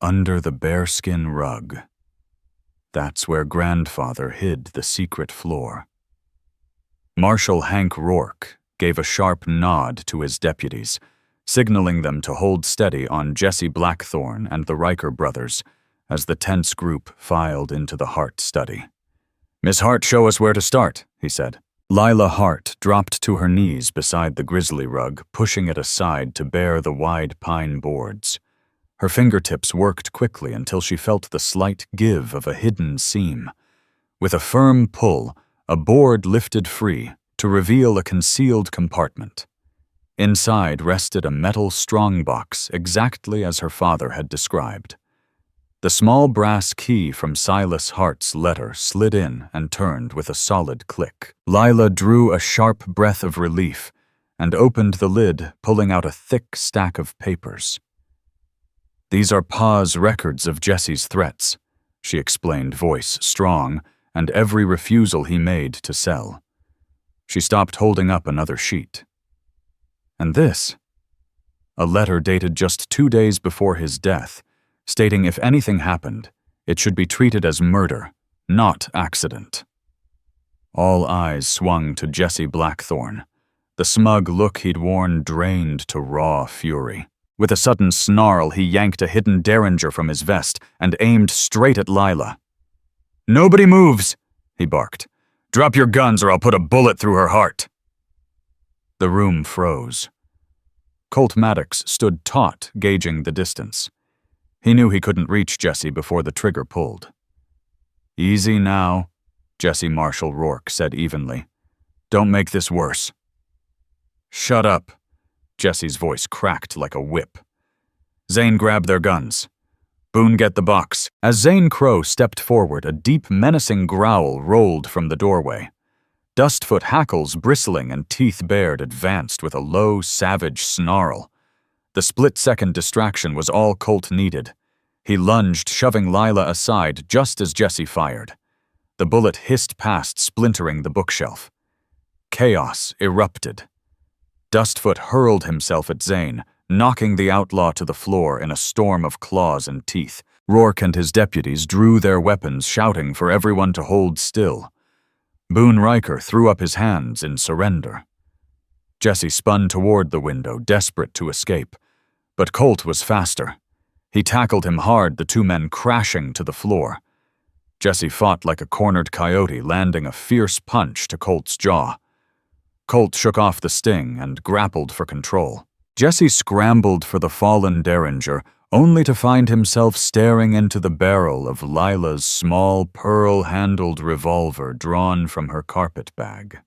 Under the bearskin rug. That's where grandfather hid the secret floor. Marshal Hank Rourke gave a sharp nod to his deputies, signaling them to hold steady on Jesse Blackthorn and the Riker brothers as the tense group filed into the Hart study. "Miss Hart, show us where to start," he said. Lila Hart dropped to her knees beside the grizzly rug, pushing it aside to bare the wide pine boards. Her fingertips worked quickly until she felt the slight give of a hidden seam. With a firm pull, a board lifted free to reveal a concealed compartment. Inside rested a metal strongbox exactly as her father had described. The small brass key from Silas Hart's letter slid in and turned with a solid click. Lila drew a sharp breath of relief and opened the lid, pulling out a thick stack of papers. "These are Pa's records of Jesse's threats," she explained, voice strong, and every refusal he made to sell. She stopped, holding up another sheet. "And this?" A letter dated just 2 days before his death, stating if anything happened, it should be treated as murder, not accident. All eyes swung to Jesse Blackthorn. The smug look he'd worn drained to raw fury. With a sudden snarl, he yanked a hidden derringer from his vest and aimed straight at Lila. "Nobody moves," he barked. "Drop your guns or I'll put a bullet through her heart." The room froze. Colt Maddox stood taut, gauging the distance. He knew he couldn't reach Jesse before the trigger pulled. "Easy now," Jesse Marshal Rourke said evenly. "Don't make this worse." "Shut up." Jesse's voice cracked like a whip. "Zane, grab their guns. Boone, get the box." As Zane Crow stepped forward, a deep, menacing growl rolled from the doorway. Dustfoot, hackles bristling and teeth bared, advanced with a low, savage snarl. The split-second distraction was all Colt needed. He lunged, shoving Lila aside just as Jesse fired. The bullet hissed past, splintering the bookshelf. Chaos erupted. Dustfoot hurled himself at Zane, knocking the outlaw to the floor in a storm of claws and teeth. Rourke and his deputies drew their weapons, shouting for everyone to hold still. Boone Riker threw up his hands in surrender. Jesse spun toward the window, desperate to escape. But Colt was faster. He tackled him hard, the two men crashing to the floor. Jesse fought like a cornered coyote, landing a fierce punch to Colt's jaw. Colt shook off the sting and grappled for control. Jesse scrambled for the fallen derringer, only to find himself staring into the barrel of Lila's small pearl-handled revolver drawn from her carpet bag.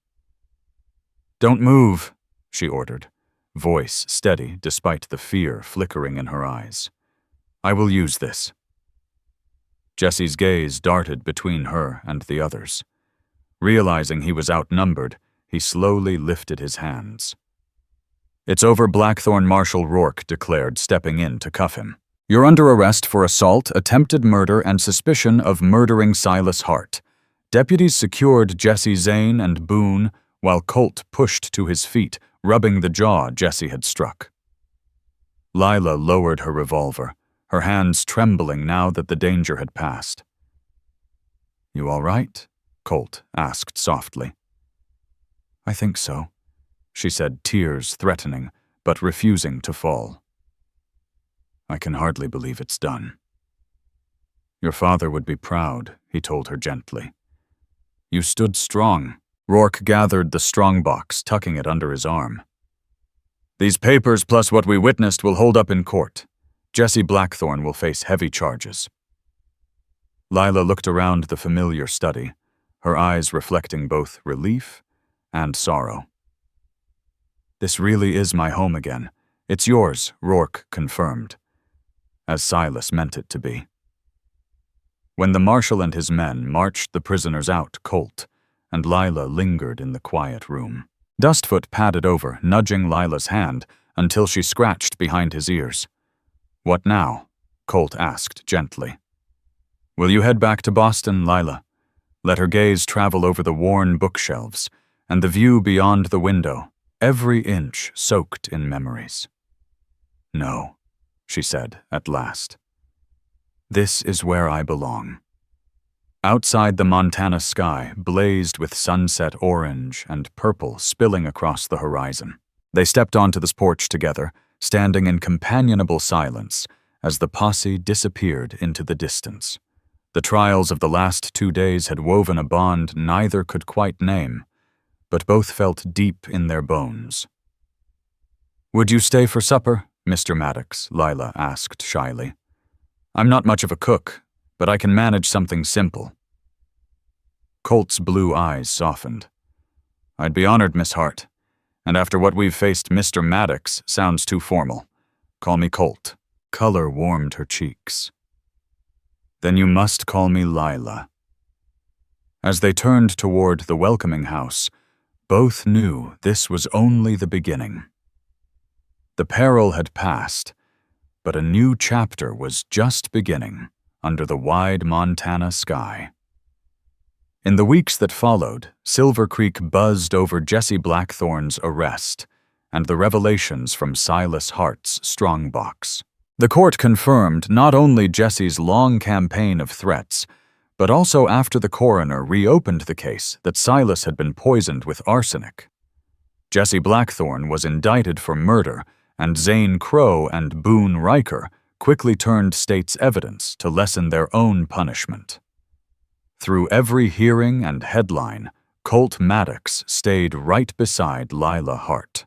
"Don't move," she ordered, voice steady despite the fear flickering in her eyes. "I will use this." Jesse's gaze darted between her and the others. Realizing he was outnumbered, he slowly lifted his hands. "It's over, Blackthorn," Marshal Rourke declared, stepping in to cuff him. "You're under arrest for assault, attempted murder, and suspicion of murdering Silas Hart." Deputies secured Jesse, Zane, and Boone, while Colt pushed to his feet, rubbing the jaw Jesse had struck. Lila lowered her revolver, her hands trembling now that the danger had passed. "You all right?" Colt asked softly. "I think so," she said, tears threatening, but refusing to fall. "I can hardly believe it's done." "Your father would be proud," he told her gently. "You stood strong." Rourke gathered the strongbox, tucking it under his arm. "These papers plus what we witnessed will hold up in court. Jesse Blackthorn will face heavy charges." Lila looked around the familiar study, her eyes reflecting both relief and sorrow. "This really is my home again. It's yours," Rourke confirmed, as Silas meant it to be. When the marshal and his men marched the prisoners out, Colt and Lila lingered in the quiet room. Dustfoot padded over, nudging Lila's hand until she scratched behind his ears. "What now?" Colt asked gently. "Will you head back to Boston, Lila?" Let her gaze travel over the worn bookshelves and the view beyond the window, every inch soaked in memories. "No," she said at last. This is where I belong. Outside, the Montana sky blazed with sunset orange and purple spilling across the horizon. They stepped onto the porch together, standing in companionable silence as the posse disappeared into the distance. The trials of the last 2 days had woven a bond neither could quite name, but both felt deep in their bones. "Would you stay for supper, Mr. Maddox?" Lila asked shyly. "I'm not much of a cook, but I can manage something simple." Colt's blue eyes softened. "I'd be honored, Miss Hart. And after what we've faced, Mr. Maddox sounds too formal. Call me Colt." Color warmed her cheeks. "Then you must call me Lila." As they turned toward the welcoming house, both knew this was only the beginning. The peril had passed, but a new chapter was just beginning under the wide Montana sky. In the weeks that followed, Silver Creek buzzed over Jesse Blackthorn's arrest and the revelations from Lila Hart's strongbox. The court confirmed not only Jesse's long campaign of threats, but also after the coroner reopened the case that Silas had been poisoned with arsenic. Jesse Blackthorn was indicted for murder, and Zane Crow and Boone Riker quickly turned state's evidence to lessen their own punishment. Through every hearing and headline, Colt Maddox stayed right beside Lila Hart.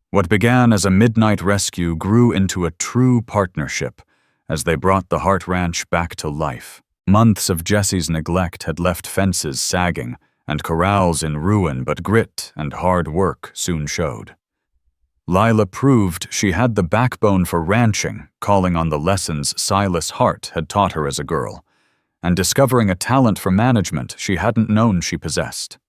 What began as a midnight rescue grew into a true partnership as they brought the Hart Ranch back to life. Months of Jesse's neglect had left fences sagging and corrals in ruin, but grit and hard work soon showed. Lila proved she had the backbone for ranching, calling on the lessons Lila Hart had taught her as a girl, and discovering a talent for management she hadn't known she possessed.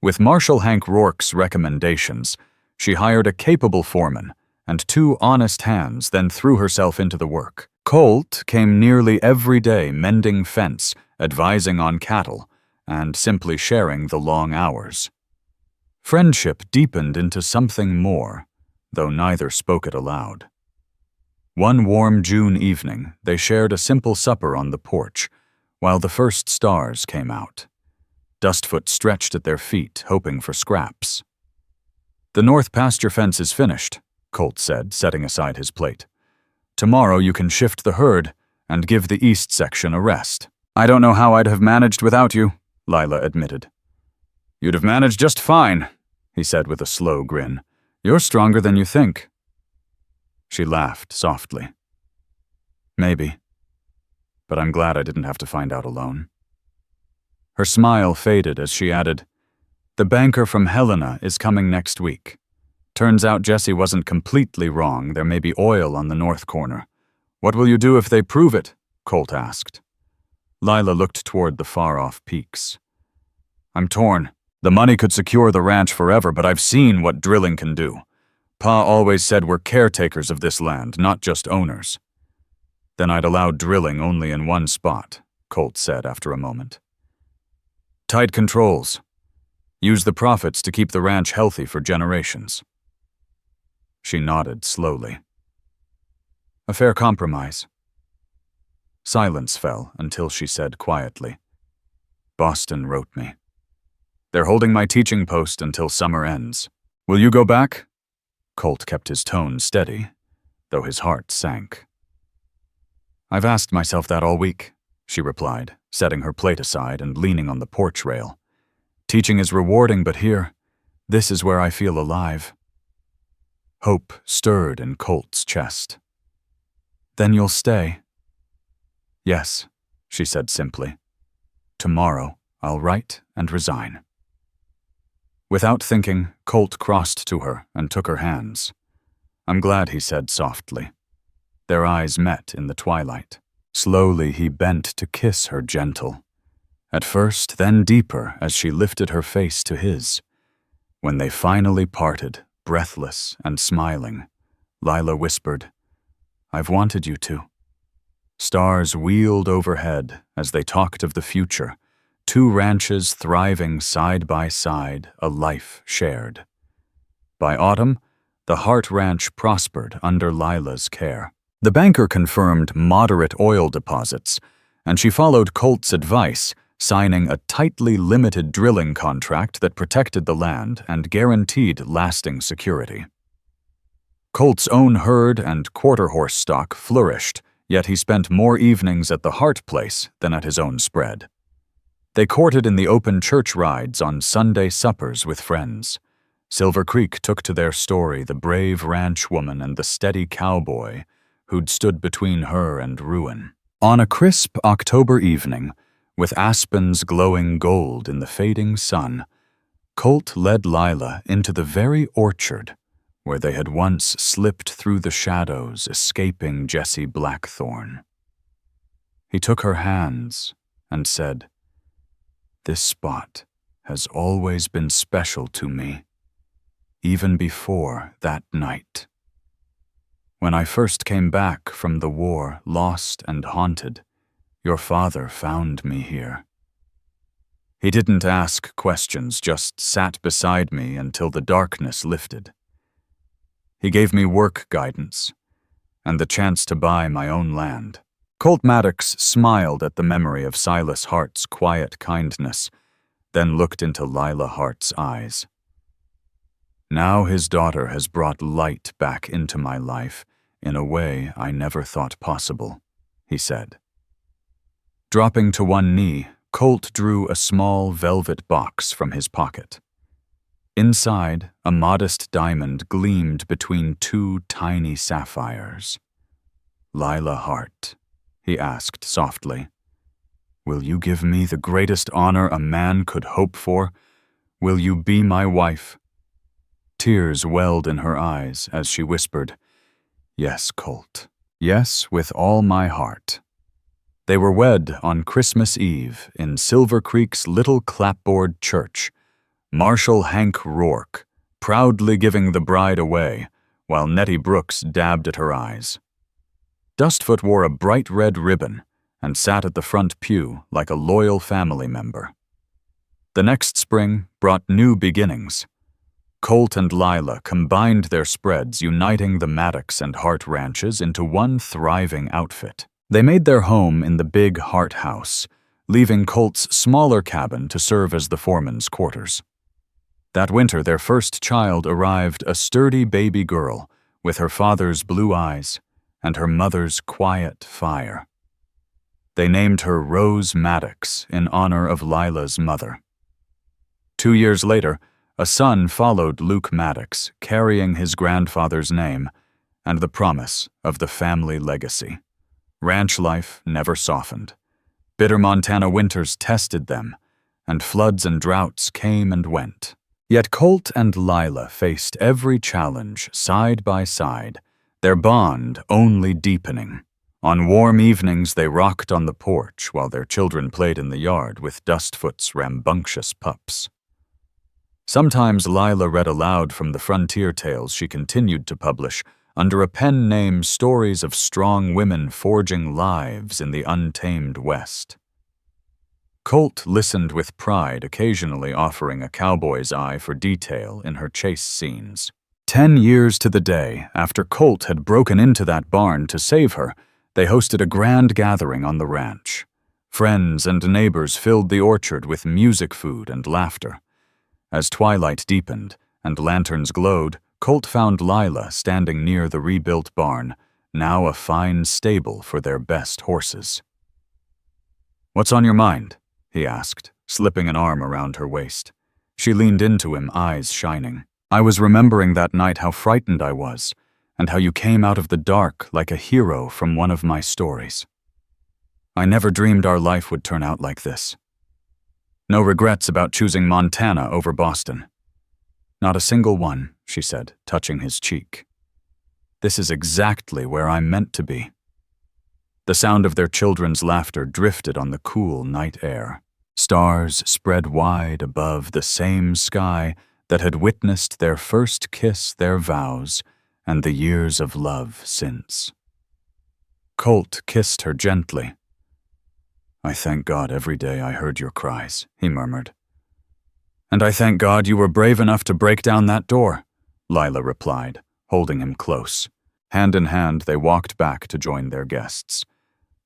With Marshal Hank Rourke's recommendations, she hired a capable foreman and 2 honest hands, then threw herself into the work. Colt came nearly every day mending fence, advising on cattle, and simply sharing the long hours. Friendship deepened into something more, though neither spoke it aloud. One warm June evening, they shared a simple supper on the porch, while the first stars came out. Dustfoot stretched at their feet, hoping for scraps. "The north pasture fence is finished," Colt said, setting aside his plate. "Tomorrow you can shift the herd and give the east section a rest." "I don't know how I'd have managed without you," Lila admitted. "You'd have managed just fine," he said with a slow grin. "You're stronger than you think." She laughed softly. "Maybe. But I'm glad I didn't have to find out alone." Her smile faded as she added, "The banker from Helena is coming next week. Turns out Jesse wasn't completely wrong. There may be oil on the north corner. What will you do if they prove it?" Colt asked. Lila looked toward the far-off peaks. "I'm torn. The money could secure the ranch forever, but I've seen what drilling can do. Pa always said we're caretakers of this land, not just owners." "Then I'd allow drilling only in one spot," Colt said after a moment. "Tight controls. Use the profits to keep the ranch healthy for generations." She nodded slowly. "A fair compromise." Silence fell until she said quietly, "Boston wrote me. They're holding my teaching post until summer ends. Will you go back?" Colt kept his tone steady, though his heart sank. "I've asked myself that all week," she replied, setting her plate aside and leaning on the porch rail. "Teaching is rewarding, but here, this is where I feel alive." Hope stirred in Colt's chest. "Then you'll stay?" "Yes," she said simply. "Tomorrow I'll write and resign." Without thinking, Colt crossed to her and took her hands. "I'm glad," he said softly. Their eyes met in the twilight. Slowly he bent to kiss her gentle. At first, then deeper as she lifted her face to his. When they finally parted, breathless and smiling, Lila whispered, "I've wanted you to." Stars wheeled overhead as they talked of the future, 2 ranches thriving side by side, a life shared. By autumn, the Hart Ranch prospered under Lila's care. The banker confirmed moderate oil deposits, and she followed Colt's advice, signing a tightly limited drilling contract that protected the land and guaranteed lasting security. Colt's own herd and quarter-horse stock flourished, yet he spent more evenings at the Hart place than at his own spread. They courted in the open church rides on Sunday suppers with friends. Silver Creek took to their story the brave ranch woman and the steady cowboy who'd stood between her and ruin. On a crisp October evening, with aspens glowing gold in the fading sun, Colt led Lila into the very orchard where they had once slipped through the shadows, escaping Jesse Blackthorn. He took her hands and said, "This spot has always been special to me, even before that night. When I first came back from the war, lost and haunted, your father found me here. He didn't ask questions, just sat beside me until the darkness lifted. He gave me work guidance and the chance to buy my own land." Colt Maddox smiled at the memory of Silas Hart's quiet kindness, then looked into Lila Hart's eyes. "Now his daughter has brought light back into my life in a way I never thought possible," he said. Dropping to one knee, Colt drew a small velvet box from his pocket. Inside, a modest diamond gleamed between two tiny sapphires. "Lila Hart," he asked softly, "will you give me the greatest honor a man could hope for? Will you be my wife?" Tears welled in her eyes as she whispered, "Yes, Colt. Yes, with all my heart." They were wed on Christmas Eve in Silver Creek's little clapboard church, Marshal Hank Rourke proudly giving the bride away, while Nettie Brooks dabbed at her eyes. Dustfoot wore a bright red ribbon and sat at the front pew like a loyal family member. The next spring brought new beginnings. Colt and Lila combined their spreads, uniting the Maddox and Hart ranches into one thriving outfit. They made their home in the big Hart house, leaving Colt's smaller cabin to serve as the foreman's quarters. That winter, their first child arrived, a sturdy baby girl with her father's blue eyes and her mother's quiet fire. They named her Rose Maddox in honor of Lila's mother. 2 years later, a son followed Luke Maddox, carrying his grandfather's name and the promise of the family legacy. Ranch life never softened. Bitter Montana winters tested them, and floods and droughts came and went. Yet Colt and Lila faced every challenge side by side, their bond only deepening. On warm evenings, they rocked on the porch while their children played in the yard with Dustfoot's rambunctious pups. Sometimes Lila read aloud from the frontier tales she continued to publish under a pen name, stories of strong women forging lives in the untamed West. Colt listened with pride, occasionally offering a cowboy's eye for detail in her chase scenes. 10 years to the day after Colt had broken into that barn to save her, they hosted a grand gathering on the ranch. Friends and neighbors filled the orchard with music, food, and laughter. As twilight deepened and lanterns glowed, Colt found Lila standing near the rebuilt barn, now a fine stable for their best horses. "What's on your mind?" he asked, slipping an arm around her waist. She leaned into him, eyes shining. "I was remembering that night how frightened I was, and how you came out of the dark like a hero from one of my stories. I never dreamed our life would turn out like this. No regrets about choosing Montana over Boston." "Not a single one," she said, touching his cheek. "This is exactly where I'm meant to be." The sound of their children's laughter drifted on the cool night air. Stars spread wide above the same sky that had witnessed their first kiss, their vows, and the years of love since. Colt kissed her gently. "I thank God every day I heard your cries," he murmured. "And I thank God you were brave enough to break down that door," Lila replied, holding him close. Hand in hand, they walked back to join their guests,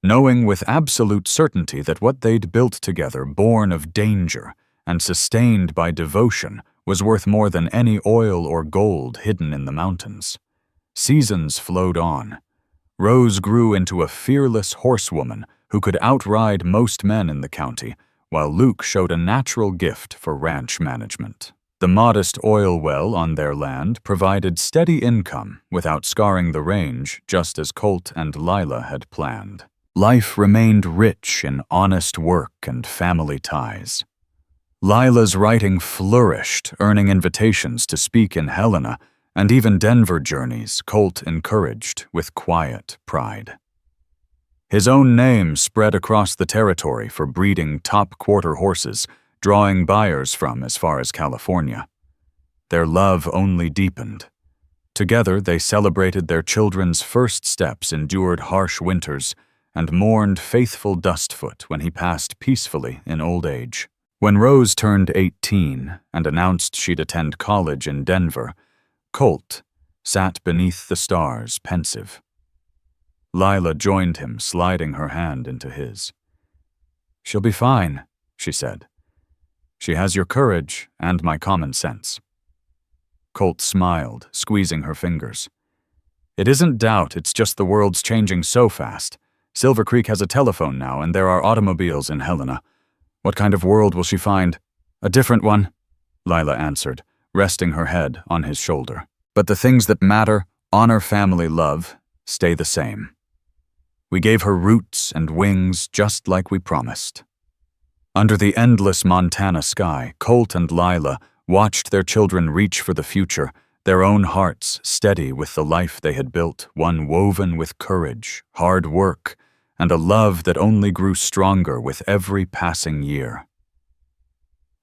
knowing with absolute certainty that what they'd built together, born of danger and sustained by devotion, was worth more than any oil or gold hidden in the mountains. Seasons flowed on. Rose grew into a fearless horsewoman who could outride most men in the county, while Luke showed a natural gift for ranch management. The modest oil well on their land provided steady income without scarring the range, just as Colt and Lila had planned. Life remained rich in honest work and family ties. Lila's writing flourished, earning invitations to speak in Helena, and even Denver journeys Colt encouraged with quiet pride. His own name spread across the territory for breeding top quarter horses, drawing buyers from as far as California. Their love only deepened. Together they celebrated their children's first steps, endured harsh winters, and mourned faithful Dustfoot when he passed peacefully in old age. When Rose turned 18 and announced she'd attend college in Denver, Colt sat beneath the stars, pensive. Lila joined him, sliding her hand into his. "She'll be fine," she said. "She has your courage and my common sense." Colt smiled, squeezing her fingers. "It isn't doubt, it's just the world's changing so fast. Silver Creek has a telephone now, and there are automobiles in Helena. What kind of world will she find?" "A different one," Lila answered, resting her head on his shoulder. "But the things that matter, honor, family, love, stay the same. We gave her roots and wings just like we promised." Under the endless Montana sky, Colt and Lila watched their children reach for the future, their own hearts steady with the life they had built, one woven with courage, hard work, and a love that only grew stronger with every passing year.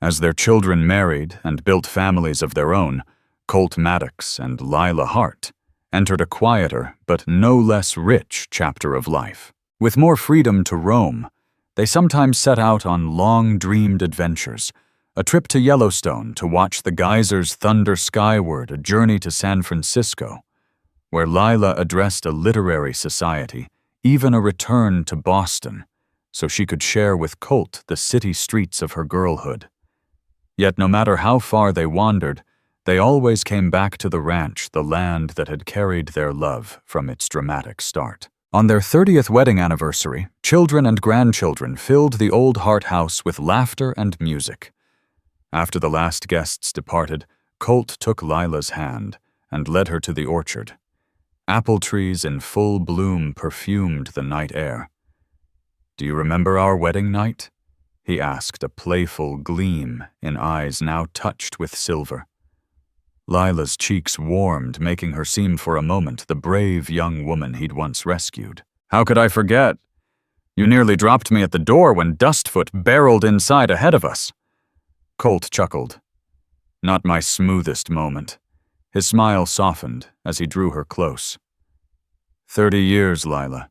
As their children married and built families of their own, Colt Maddox and Lila Hart entered a quieter but no less rich chapter of life. With more freedom to roam, they sometimes set out on long-dreamed adventures, a trip to Yellowstone to watch the geysers thunder skyward, a journey to San Francisco, where Lila addressed a literary society, even a return to Boston, so she could share with Colt the city streets of her girlhood. Yet no matter how far they wandered, they always came back to the ranch, the land that had carried their love from its dramatic start. On their 30th wedding anniversary, children and grandchildren filled the old Hart house with laughter and music. After the last guests departed, Colt took Lila's hand and led her to the orchard. Apple trees in full bloom perfumed the night air. "Do you remember our wedding night?" he asked, a playful gleam in eyes now touched with silver. Lila's cheeks warmed, making her seem for a moment the brave young woman he'd once rescued. "How could I forget? You nearly dropped me at the door when Dustfoot barreled inside ahead of us." Colt chuckled. "Not my smoothest moment." His smile softened as he drew her close. 30 years, Lila.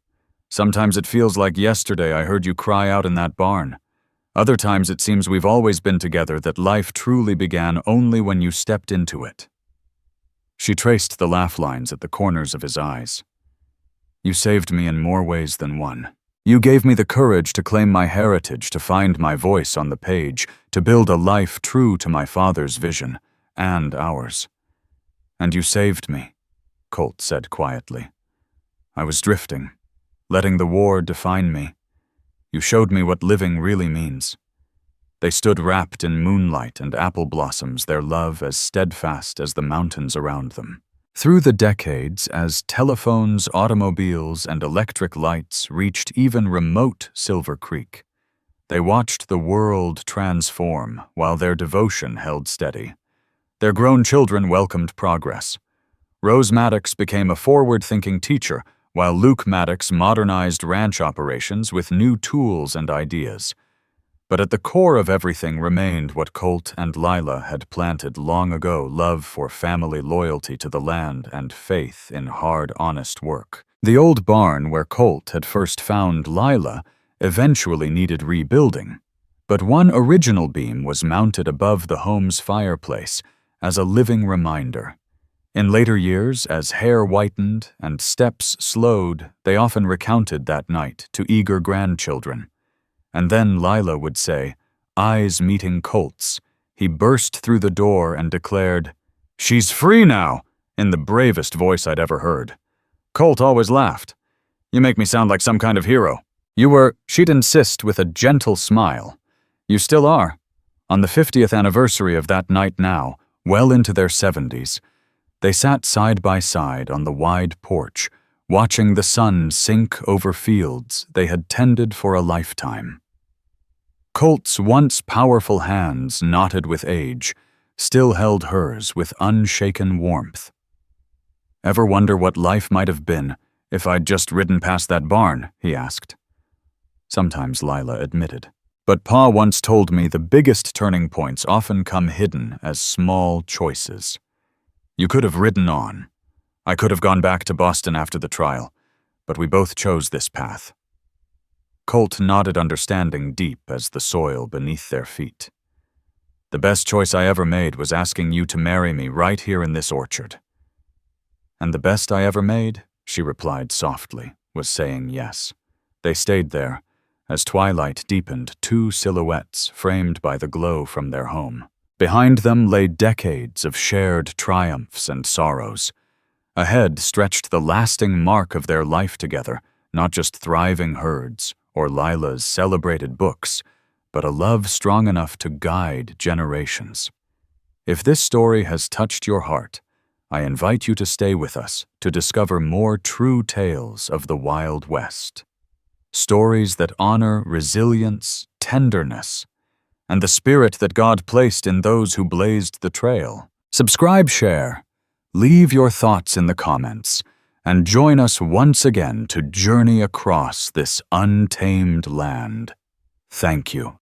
Sometimes it feels like yesterday I heard you cry out in that barn. Other times it seems we've always been together, that life truly began only when you stepped into it." She traced the laugh lines at the corners of his eyes. "You saved me in more ways than one. You gave me the courage to claim my heritage, to find my voice on the page, to build a life true to my father's vision, and ours. And you saved me," Colt said quietly. "I was drifting, letting the war define me. You showed me what living really means." They stood wrapped in moonlight and apple blossoms, their love as steadfast as the mountains around them. Through the decades, as telephones, automobiles, and electric lights reached even remote Silver Creek, they watched the world transform while their devotion held steady. Their grown children welcomed progress. Rose Maddox became a forward-thinking teacher, while Luke Maddox modernized ranch operations with new tools and ideas. But at the core of everything remained what Colt and Lila had planted long ago: love for family, loyalty to the land, and faith in hard, honest work. The old barn where Colt had first found Lila eventually needed rebuilding, but one original beam was mounted above the home's fireplace as a living reminder. In later years, as hair whitened and steps slowed, they often recounted that night to eager grandchildren. And then Lila would say, eyes meeting Colt's, he burst through the door and declared, "She's free now," in the bravest voice I'd ever heard. Colt always laughed. "You make me sound like some kind of hero." She'd insist with a gentle smile. "You still are." On the 50th anniversary of that night now, well into their 70s, they sat side by side on the wide porch, watching the sun sink over fields they had tended for a lifetime. Colt's once powerful hands, knotted with age, still held hers with unshaken warmth. "Ever wonder what life might have been if I'd just ridden past that barn?" he asked. Sometimes, Lila admitted. But Pa once told me the biggest turning points often come hidden as small choices. You could have ridden on. I could have gone back to Boston after the trial, but we both chose this path. Colt nodded understanding deep as the soil beneath their feet. "The best choice I ever made was asking you to marry me right here in this orchard." "And the best I ever made," she replied softly, was saying yes. They stayed there, as twilight deepened, two silhouettes framed by the glow from their home. Behind them lay decades of shared triumphs and sorrows. Ahead stretched the lasting mark of their life together, not just thriving herds or Lila's celebrated books, but a love strong enough to guide generations. If this story has touched your heart, I invite you to stay with us to discover more true tales of the Wild West. Stories that honor resilience, tenderness, and the spirit that God placed in those who blazed the trail. Subscribe, share, leave your thoughts in the comments, and join us once again to journey across this untamed land. Thank you.